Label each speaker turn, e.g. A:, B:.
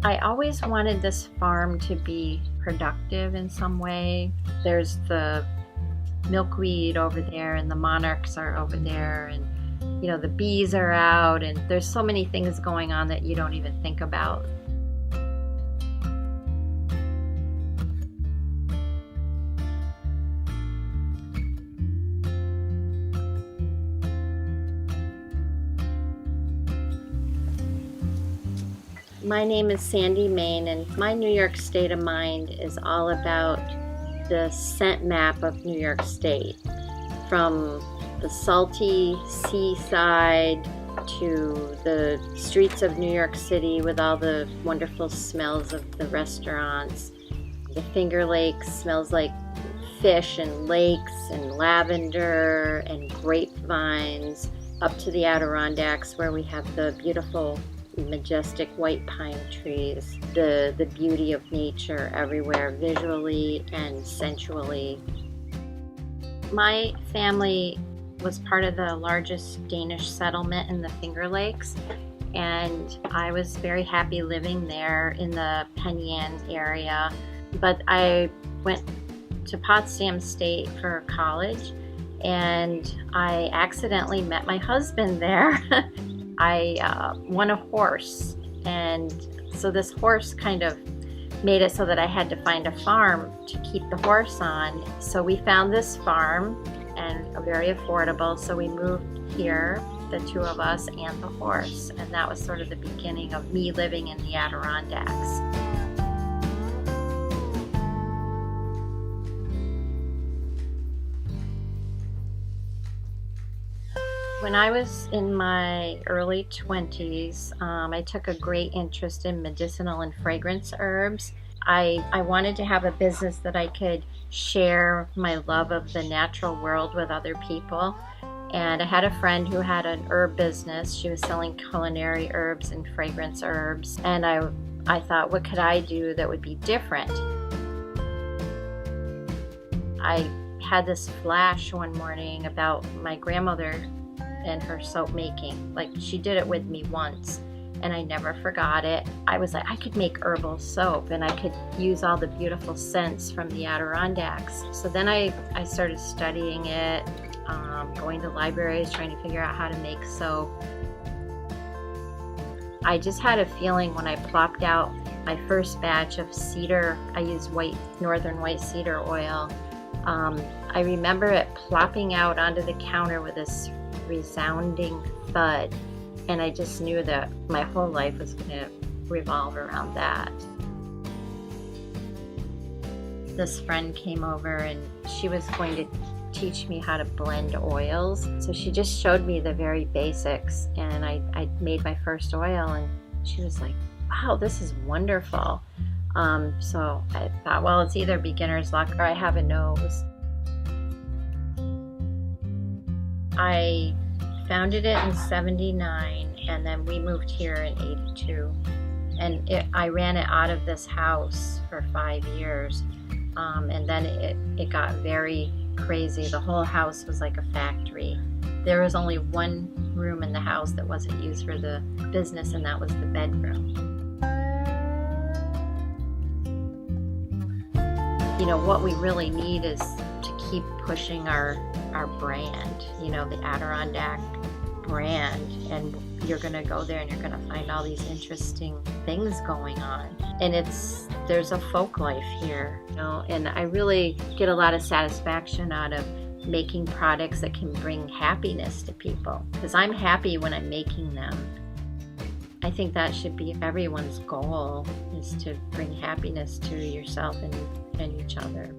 A: I always wanted this farm to be productive in some way. There's the milkweed over there and the monarchs are over there, and the bees are out, and there's so many things going on that you don't even think about. My name is Sandy Main, and my New York state of mind is all about the scent map of New York State. From the salty seaside to the streets of New York City with all the wonderful smells of the restaurants. The Finger Lakes smells like fish and lakes and lavender and grapevines, up to the Adirondacks where we have the beautiful majestic white pine trees, the beauty of nature everywhere, visually and sensually. My family was part of the largest Danish settlement in the Finger Lakes, and I was very happy living there in the Penn area. But I went to Potsdam State for college, and I accidentally met my husband there. I won a horse, and so this horse kind of made it so that I had to find a farm to keep the horse on. So we found this farm, and very affordable, so we moved here, the two of us and the horse, and that was sort of the beginning of me living in the Adirondacks. When I was in my early 20s, I took a great interest in medicinal and fragrance herbs. I wanted to have a business that I could share my love of the natural world with other people. And I had a friend who had an herb business. She was selling culinary herbs and fragrance herbs. And I thought, what could I do that would be different? I had this flash one morning about my grandmother and her soap making. Like, she did it with me once, and I never forgot it. I was like, I could make herbal soap, and I could use all the beautiful scents from the Adirondacks. So then I started studying it, going to libraries, trying to figure out how to make soap. I just had a feeling when I plopped out my first batch of cedar. I used northern white cedar oil. I remember it plopping out onto the counter with this resounding thud, and I just knew that my whole life was going to revolve around that. This friend came over, and she was going to teach me how to blend oils. So she just showed me the very basics, and I made my first oil, and she was like, wow, this is wonderful. So I thought, well, it's either beginner's luck or I have a nose. I founded it in '79, and then we moved here in '82. And I ran it out of this house for 5 years. And then it got very crazy. The whole house was like a factory. There was only one room in the house that wasn't used for the business, and that was the bedroom. What we really need is to keep pushing our brand, the Adirondack brand, and you're going to go there and you're going to find all these interesting things going on. And there's a folk life here, and I really get a lot of satisfaction out of making products that can bring happiness to people, because I'm happy when I'm making them. I think that should be everyone's goal, is to bring happiness to yourself and each other.